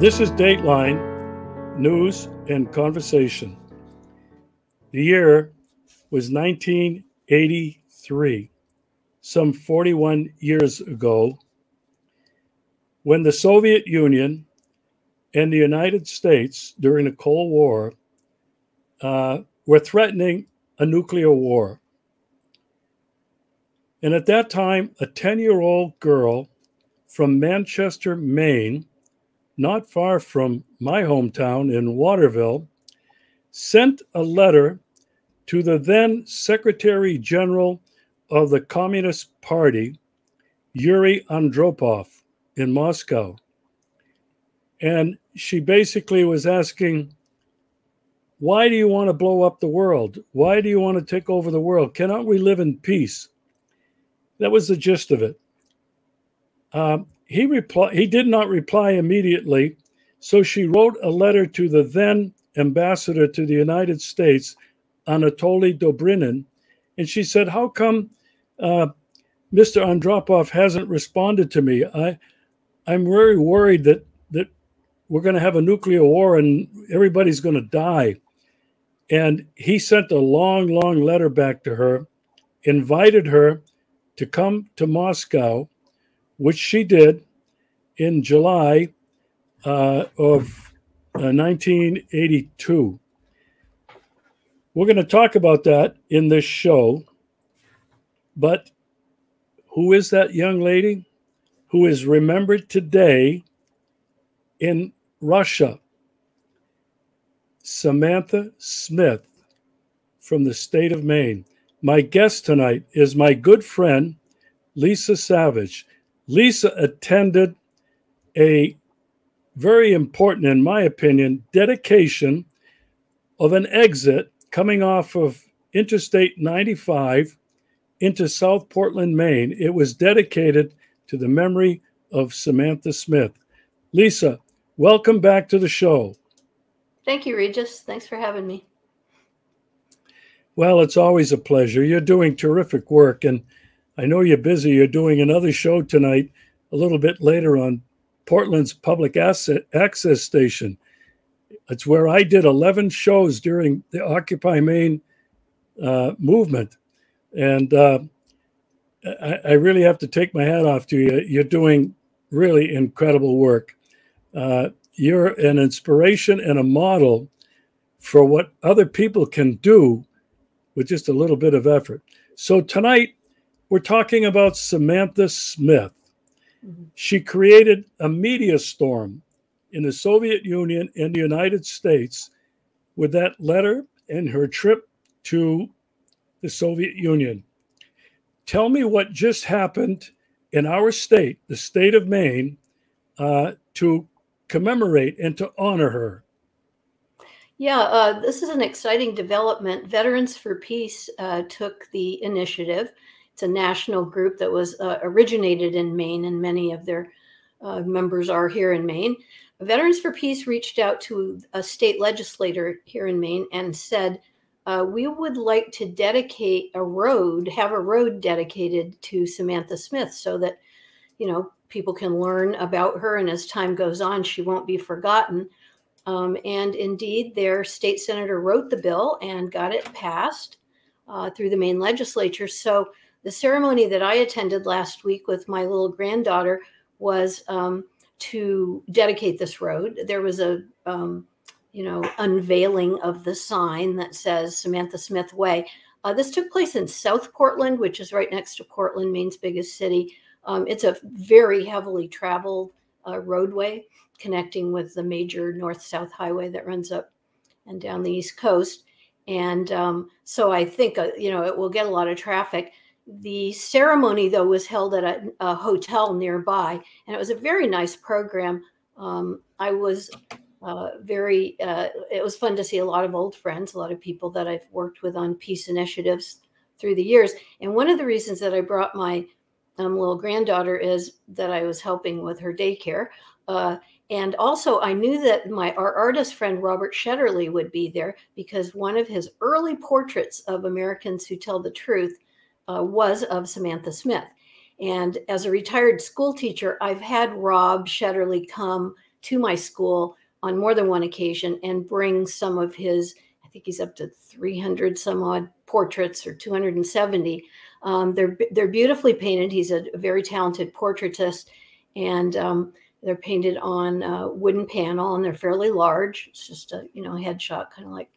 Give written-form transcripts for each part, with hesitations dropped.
This is Dateline News and Conversation. The year was 1983, some 41 years ago, when the Soviet Union and the United States during the Cold War were threatening a nuclear war. And at that time, a 10-year-old girl from Manchester, Maine, not far from my hometown in Waterville, sent a letter to the then Secretary General of the Communist Party, Yuri Andropov, in Moscow. And she basically was asking, why do you want to blow up the world? Why do you want to take over the world? Cannot we live in peace? That was the gist of it. He did not reply immediately, so she wrote a letter to the then ambassador to the United States, Anatoly Dobrinin, and she said, how come Mr. Andropov hasn't responded to me? I'm very worried that we're going to have a nuclear war and everybody's going to die. And he sent a long, long letter back to her, invited her to come to Moscow, which she did in July of 1982. We're going to talk about that in this show. But who is that young lady who is remembered today in Russia? Samantha Smith from the state of Maine. My guest tonight is my good friend, Lisa Savage. Lisa attended a very important, in my opinion, dedication of an exit coming off of Interstate 95 into South Portland, Maine. It was dedicated to the memory of Samantha Smith. Lisa, welcome back to the show. Thank you, Regis. Thanks for having me. Well, it's always a pleasure. You're doing terrific work, and I know you're busy. You're doing another show tonight, a little bit later on Portland's public access station. It's where I did 11 shows during the Occupy Maine movement. And I really have to take my hat off to you. You're doing really incredible work. You're an inspiration and a model for what other people can do with just a little bit of effort. So tonight, we're talking about Samantha Smith. Mm-hmm. She created a media storm in the Soviet Union and the United States with that letter and her trip to the Soviet Union. Tell me what just happened in our state, the state of Maine, to commemorate and to honor her. Yeah, this is an exciting development. Veterans for Peace took the initiative. It's a national group that was originated in Maine, and many of their members are here in Maine. Veterans for Peace reached out to a state legislator here in Maine and said, we would like to dedicate a road, have a road dedicated to Samantha Smith so that, people can learn about her, and as time goes on, she won't be forgotten. And indeed, their state senator wrote the bill and got it passed through the Maine legislature. So the ceremony that I attended last week with my little granddaughter was to dedicate this road. There was a, unveiling of the sign that says Samantha Smith Way. This took place in South Portland, which is right next to Portland, Maine's biggest city. It's a very heavily traveled roadway connecting with the major north-south highway that runs up and down the East Coast. And so I think, it will get a lot of traffic. The ceremony, though, was held at a hotel nearby, and it was a very nice program. I was it was fun to see a lot of old friends, a lot of people that I've worked with on peace initiatives through the years. And one of the reasons that I brought my little granddaughter is that I was helping with her daycare. And also I knew that our artist friend, Robert Shetterly, would be there because one of his early portraits of Americans who tell the truth was of Samantha Smith. And as a retired school teacher, I've had Rob Shetterly come to my school on more than one occasion and bring some of his, I think he's up to 300 some odd portraits, or 270. They're beautifully painted. He's a very talented portraitist, and they're painted on a wooden panel, and they're fairly large. It's just a headshot, kind of like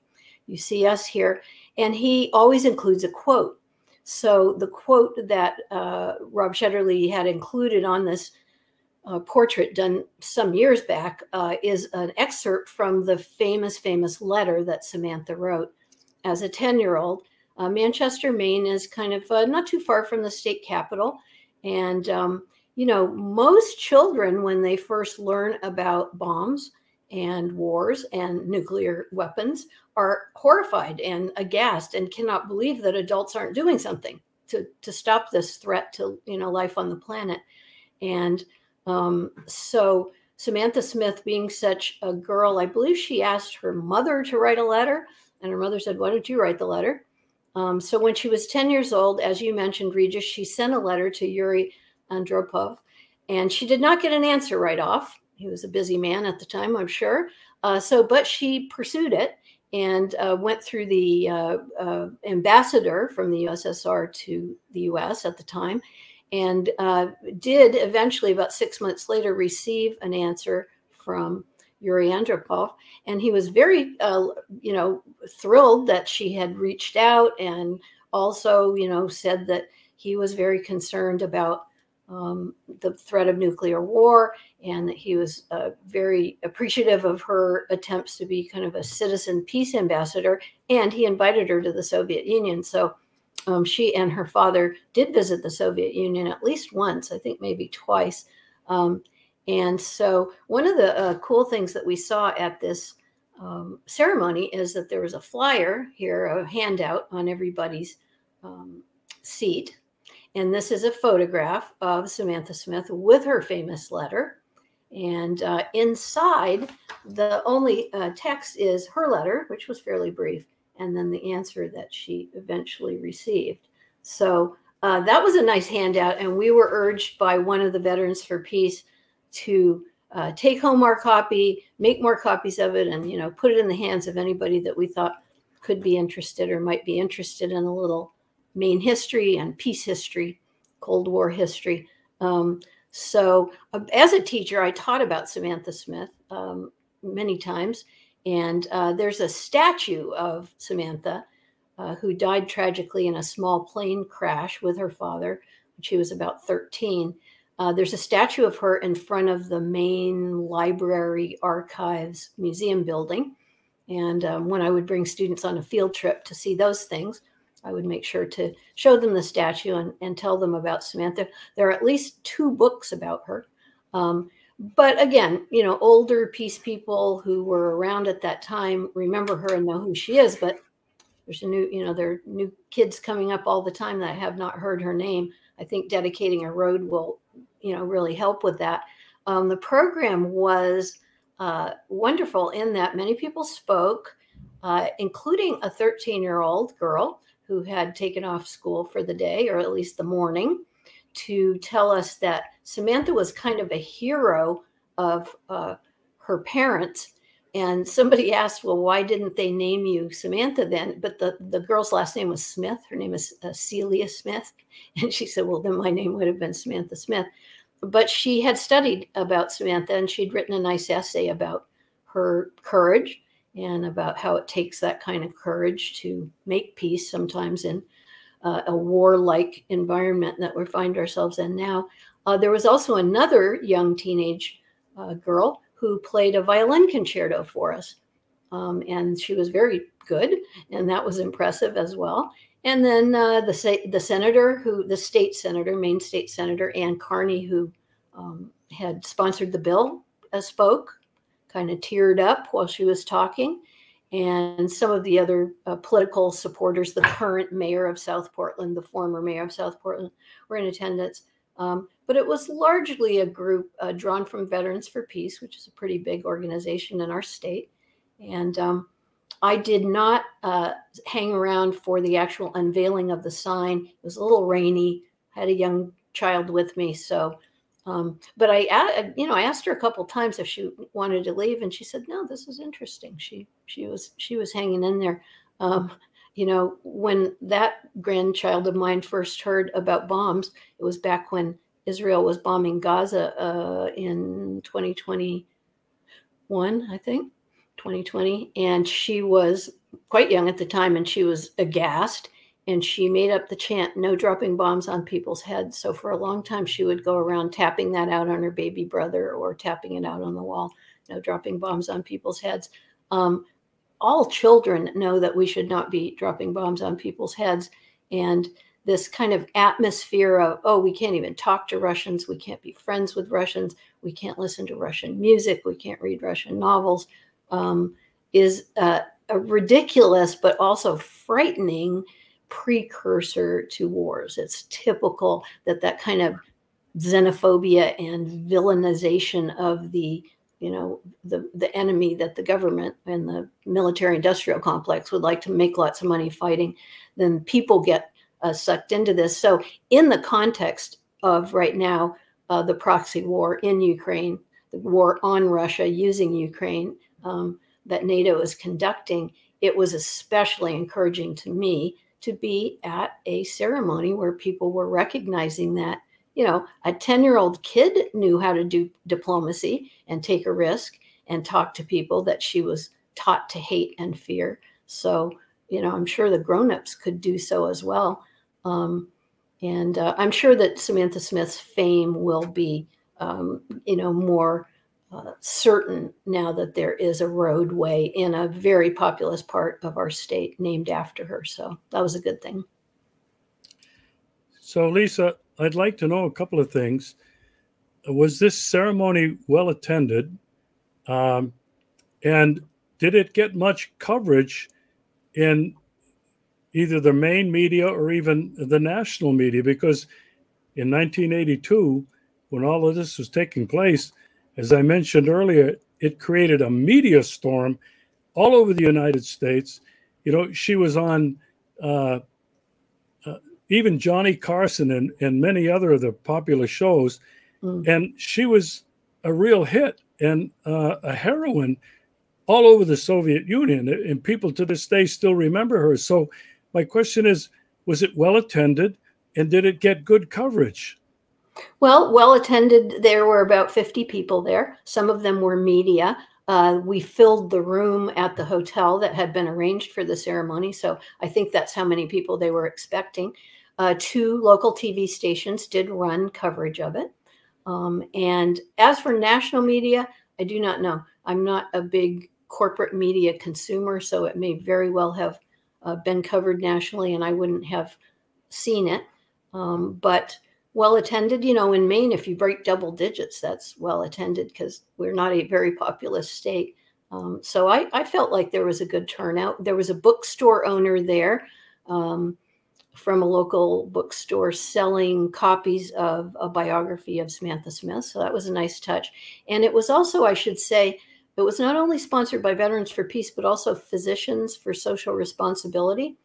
you see us here. And he always includes a quote. So the quote that Rob Shetterly had included on this portrait done some years back is an excerpt from the famous letter that Samantha wrote as a 10-year-old. Manchester, Maine is kind of not too far from the state capital. And, most children, when they first learn about bombs and wars and nuclear weapons, are horrified and aghast and cannot believe that adults aren't doing something to stop this threat to, life on the planet. And so Samantha Smith, being such a girl, I believe she asked her mother to write a letter, and her mother said, "Why don't you write the letter?" So when she was 10 years old, as you mentioned, Regis, she sent a letter to Yuri Andropov, and she did not get an answer right off. He was a busy man at the time, I'm sure. But she pursued it and went through the ambassador from the USSR to the US at the time, and did eventually, about 6 months later, receive an answer from Yuri Andropov. And he was very, thrilled that she had reached out, and also, said that he was very concerned about the threat of nuclear war, and that he was very appreciative of her attempts to be kind of a citizen peace ambassador. And he invited her to the Soviet Union. So she and her father did visit the Soviet Union at least once, I think maybe twice. And so one of the cool things that we saw at this ceremony is that there was a flyer here, a handout on everybody's seat. And this is a photograph of Samantha Smith with her famous letter. And inside, the only text is her letter, which was fairly brief, and then the answer that she eventually received. So that was a nice handout. And we were urged by one of the Veterans for Peace to take home our copy, make more copies of it, and put it in the hands of anybody that we thought could be interested or might be interested in a little Maine history and peace history, Cold War history. So as a teacher, I taught about Samantha Smith many times, and there's a statue of Samantha who died tragically in a small plane crash with her father when she was about 13. There's a statue of her in front of the Maine Library Archives Museum building. And when I would bring students on a field trip to see those things, I would make sure to show them the statue and tell them about Samantha. There are at least 2 books about her. But again, older peace people who were around at that time remember her and know who she is. But there's there are new kids coming up all the time that have not heard her name. I think dedicating a road will, really help with that. The program was wonderful in that many people spoke, including a 13-year-old girl who had taken off school for the day, or at least the morning, to tell us that Samantha was kind of a hero of her parents. And somebody asked, well, why didn't they name you Samantha then? But the girl's last name was Smith. Her name is Celia Smith. And she said, well, then my name would have been Samantha Smith. But she had studied about Samantha, and she'd written a nice essay about her courage and about how it takes that kind of courage to make peace sometimes in a warlike environment that we find ourselves in now. There was also another young teenage girl who played a violin concerto for us. And she was very good, and that was impressive as well. And then the state senator, Maine state senator, Ann Carney, who had sponsored the bill, spoke, kind of teared up while she was talking. And some of the other political supporters, the current mayor of South Portland, the former mayor of South Portland, were in attendance. But it was largely a group drawn from Veterans for Peace, which is a pretty big organization in our state. And I did not hang around for the actual unveiling of the sign. It was a little rainy. I had a young child with me, so But I asked her a couple times if she wanted to leave, and she said, "No, this is interesting." She was hanging in there. When that grandchild of mine first heard about bombs, it was back when Israel was bombing Gaza in 2021, I think, 2020, and she was quite young at the time, and she was aghast. And she made up the chant, "No dropping bombs on people's heads." So for a long time, she would go around tapping that out on her baby brother or tapping it out on the wall, "No dropping bombs on people's heads." All children know that we should not be dropping bombs on people's heads. And this kind of atmosphere of, oh, we can't even talk to Russians. We can't be friends with Russians. We can't listen to Russian music. We can't read Russian novels, is a ridiculous but also frightening precursor to wars. It's typical that kind of xenophobia and villainization of the enemy that the government and the military industrial complex would like to make lots of money fighting, then people get sucked into this. So in the context of right now, the proxy war in Ukraine, the war on Russia using Ukraine that NATO is conducting, it was especially encouraging to me to be at a ceremony where people were recognizing that, a 10-year-old kid knew how to do diplomacy and take a risk and talk to people that she was taught to hate and fear. So, I'm sure the grownups could do so as well. And I'm sure that Samantha Smith's fame will be, more certain now that there is a roadway in a very populous part of our state named after her. So that was a good thing. So, Lisa, I'd like to know a couple of things. Was this ceremony well attended? And did it get much coverage in either the Maine media or even the national media? Because in 1982, when all of this was taking place, as I mentioned earlier, it created a media storm all over the United States. She was on even Johnny Carson and many other of the popular shows. And she was a real hit and a heroine all over the Soviet Union. And people to this day still remember her. So my question is, was it well attended and did it get good coverage? Well attended. There were about 50 people there. Some of them were media. We filled the room at the hotel that had been arranged for the ceremony. So I think that's how many people they were expecting. 2 local TV stations did run coverage of it. And as for national media, I do not know. I'm not a big corporate media consumer, so it may very well have been covered nationally and I wouldn't have seen it. But well attended, in Maine, if you break double digits, that's well attended because we're not a very populous state. So I felt like there was a good turnout. There was a bookstore owner there from a local bookstore selling copies of a biography of Samantha Smith. So that was a nice touch. And it was also, I should say, it was not only sponsored by Veterans for Peace, but also Physicians for Social Responsibility,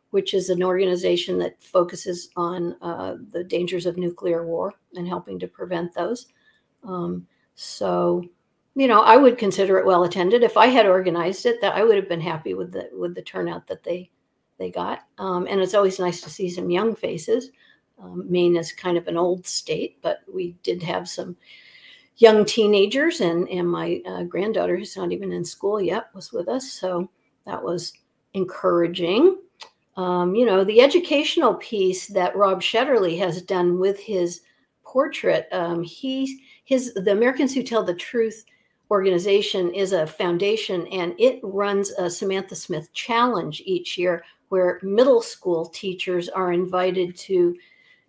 which is an organization that focuses on the dangers of nuclear war and helping to prevent those. So, I would consider it well attended. If I had organized it, that I would have been happy with the turnout that they got. And it's always nice to see some young faces. Maine is kind of an old state, but we did have some young teenagers, and my granddaughter, who's not even in school yet, was with us. So that was encouraging. The educational piece that Rob Shetterly has done with his portrait, the Americans Who Tell the Truth organization is a foundation, and it runs a Samantha Smith Challenge each year where middle school teachers are invited to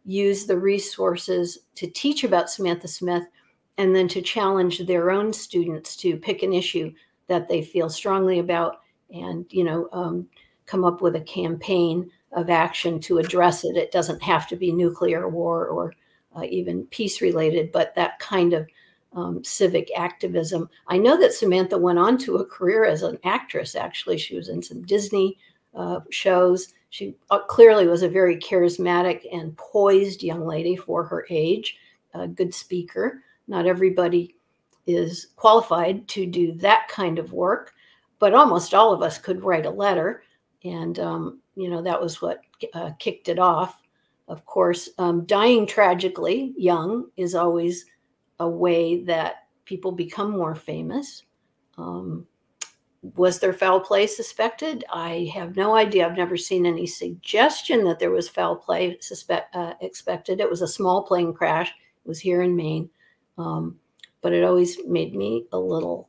use the resources to teach about Samantha Smith and then to challenge their own students to pick an issue that they feel strongly about and, come up with a campaign of action to address it. It doesn't have to be nuclear war or even peace related, but that kind of civic activism. I know that Samantha went on to a career as an actress. Actually, she was in some Disney shows. She clearly was a very charismatic and poised young lady for her age. a good speaker. Not everybody is qualified to do that kind of work, but almost all of us could write a letter. And, that was what kicked it off. Of course, dying tragically young is always a way that people become more famous. Was there foul play suspected? I have no idea. I've never seen any suggestion that there was foul play expected. It was a small plane crash. It was here in Maine. But it always made me a little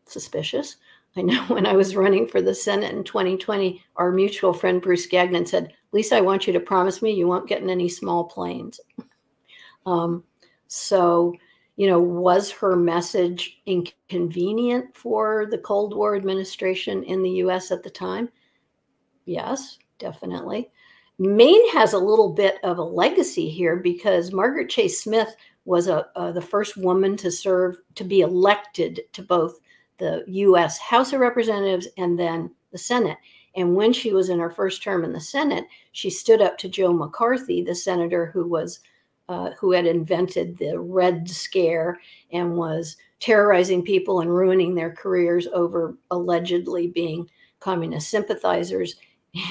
suspicious. I know when I was running for the Senate in 2020, our mutual friend Bruce Gagnon said, Lisa, I want you to promise me you won't get in any small planes. So, was her message inconvenient for the Cold War administration in the U.S. at the time? Yes, definitely. Maine has a little bit of a legacy here because Margaret Chase Smith was the first woman to be elected to both the U.S. House of Representatives and then the Senate. And when she was in her first term in the Senate, she stood up to Joe McCarthy, the senator who had invented the Red Scare and was terrorizing people and ruining their careers over allegedly being communist sympathizers.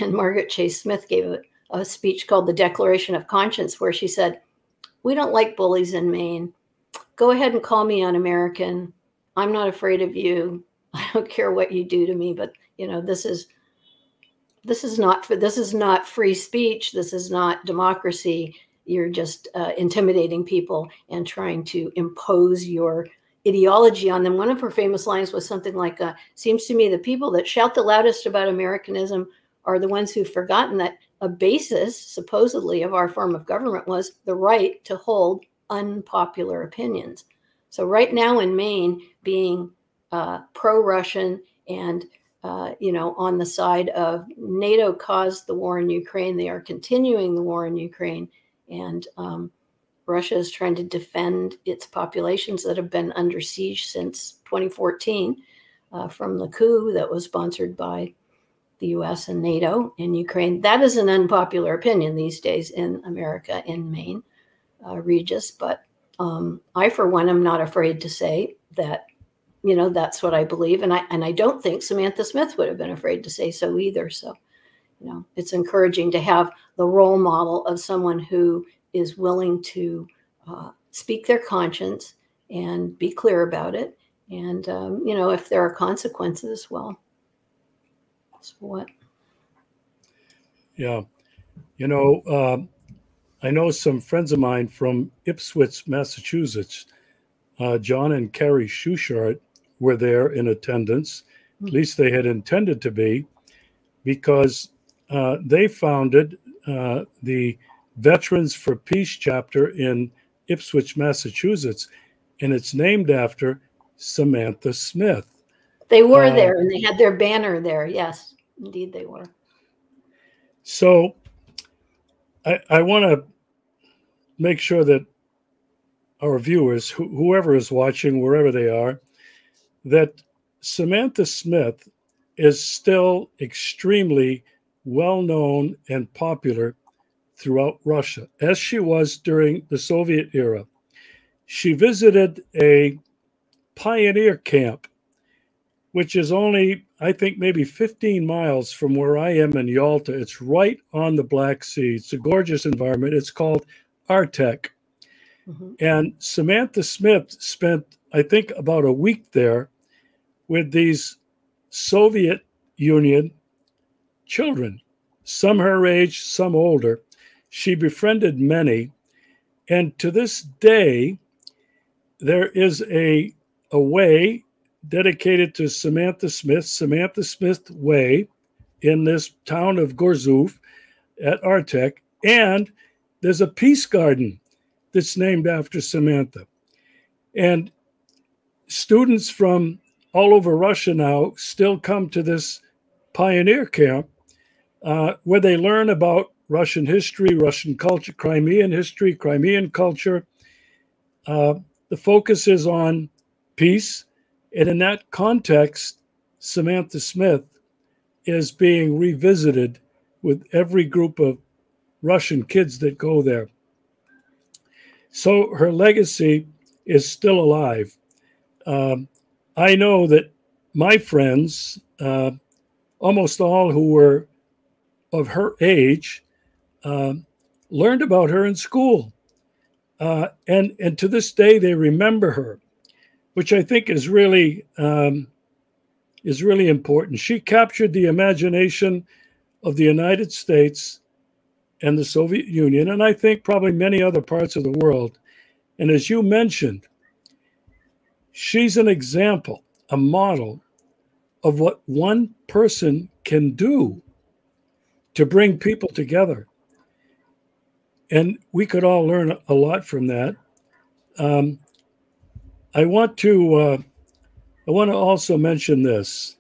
And Margaret Chase Smith gave a speech called the Declaration of Conscience, where she said, we don't like bullies in Maine. Go ahead and call me un-American. I'm not afraid of you. I don't care what you do to me, but this is not free speech. This is not democracy. You're just intimidating people and trying to impose your ideology on them. One of her famous lines was something like, seems to me the people that shout the loudest about Americanism are the ones who've forgotten that a basis, supposedly, of our form of government was the right to hold unpopular opinions. So right now in Maine, being pro-Russian and on the side of NATO caused the war in Ukraine, they are continuing the war in Ukraine, and Russia is trying to defend its populations that have been under siege since 2014 from the coup that was sponsored by the U.S. and NATO in Ukraine. That is an unpopular opinion these days in America, in Maine, Regis. But I, for one, am not afraid to say that, that's what I believe. And I don't think Samantha Smith would have been afraid to say so either. So, it's encouraging to have the role model of someone who is willing to speak their conscience and be clear about it. And, if there are consequences, well, so what? Yeah. I know some friends of mine from Ipswich, Massachusetts. John and Carrie Schuchart were there in attendance. At least they had intended to be, because they founded the Veterans for Peace chapter in Ipswich, Massachusetts, and it's named after Samantha Smith. They were there, and they had their banner there. Yes, indeed they were. So I want to make sure that our viewers, whoever is watching, wherever they are, that Samantha Smith is still extremely well-known and popular throughout Russia, as she was during the Soviet era. She visited a pioneer camp, which is only, I think, maybe 15 miles from where I am in Yalta. It's right on the Black Sea. It's a gorgeous environment. It's called Artek. Mm-hmm. And Samantha Smith spent, I think, about a week there with these Soviet Union children, some her age, some older. She befriended many. And to this day, there is a way dedicated to Samantha Smith Way, in this town of Gorzów at Artek. And there's a peace garden that's named after Samantha. And students from all over Russia now still come to this pioneer camp where they learn about Russian history, Russian culture, Crimean history, Crimean culture. The focus is on peace. And in that context, Samantha Smith is being revisited with every group of Russian kids that go there. So her legacy is still alive. I know that my friends, almost all who were of her age, learned about her in school. And to this day, they remember her, which I think is really important. She captured the imagination of the United States and the Soviet Union, and I think probably many other parts of the world. And as you mentioned, she's an example, a model of what one person can do to bring people together. And we could all learn a lot from that. I want to also mention this.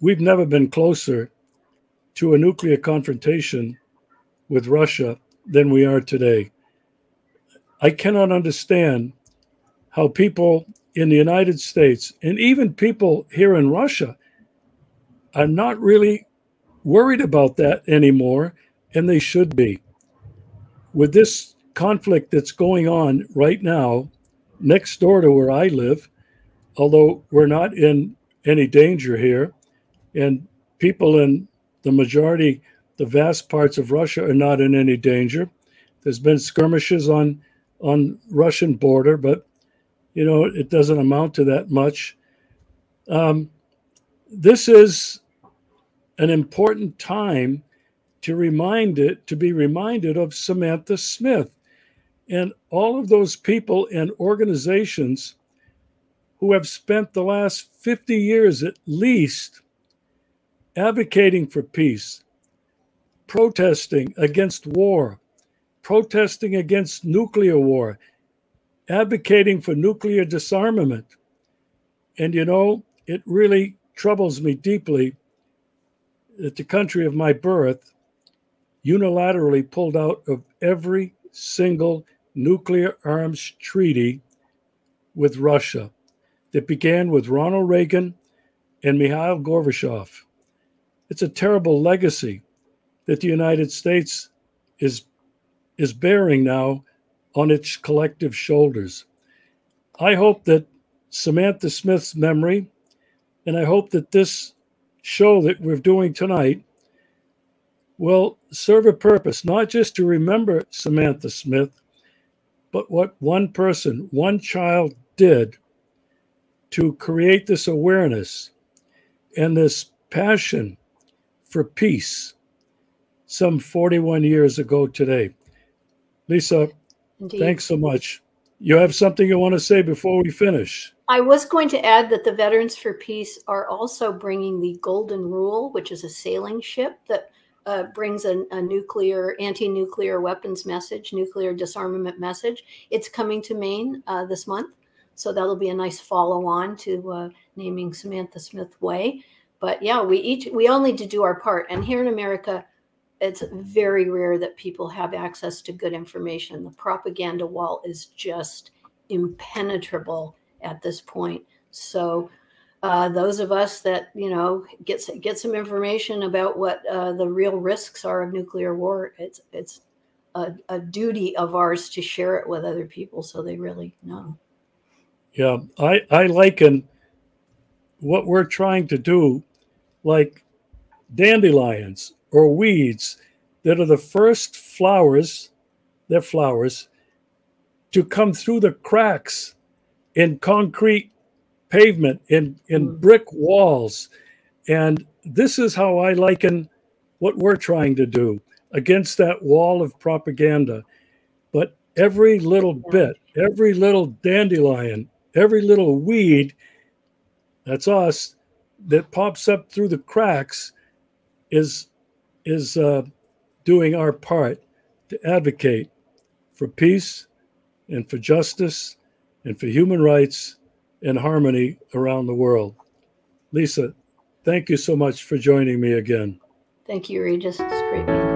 We've never been closer to a nuclear confrontation with Russia than we are today. I cannot understand how people in the United States and even people here in Russia are not really worried about that anymore, and they should be. With this conflict that's going on right now, next door to where I live, although we're not in any danger here, and people in the vast parts of Russia are not in any danger. There's been skirmishes on Russian border, but it doesn't amount to that much. This is an important time to be reminded of Samantha Smith and all of those people and organizations who have spent the last 50 years at least advocating for peace, protesting against war, protesting against nuclear war, advocating for nuclear disarmament. And it really troubles me deeply that the country of my birth unilaterally pulled out of every single nuclear arms treaty with Russia that began with Ronald Reagan and Mikhail Gorbachev. It's a terrible legacy that the United States is bearing now on its collective shoulders. I hope that Samantha Smith's memory, and I hope that this show that we're doing tonight will serve a purpose, not just to remember Samantha Smith, but what one person, one child did to create this awareness and this passion for peace some 41 years ago today. Lisa, Indeed. Thanks so much. You have something you want to say before we finish? I was going to add that the Veterans for Peace are also bringing the Golden Rule, which is a sailing ship that brings a nuclear, anti-nuclear weapons message, nuclear disarmament message. It's coming to Maine this month. So that'll be a nice follow-on to naming Samantha Smith Way. But yeah, we all need to do our part. And here in America, it's very rare that people have access to good information. The propaganda wall is just impenetrable at this point. So those of us that, get some information about what the real risks are of nuclear war, it's a duty of ours to share it with other people so they really know. Yeah, I liken what we're trying to do like dandelions or weeds that are the first flowers, they're flowers, to come through the cracks in concrete pavement, in brick walls. And this is how I liken what we're trying to do against that wall of propaganda. But every little bit, every little dandelion, every little weed, that's us, that pops up through the cracks is doing our part to advocate for peace and for justice and for human rights and harmony around the world. Lisa, thank you so much for joining me again. Thank you, Regis. It's great being here.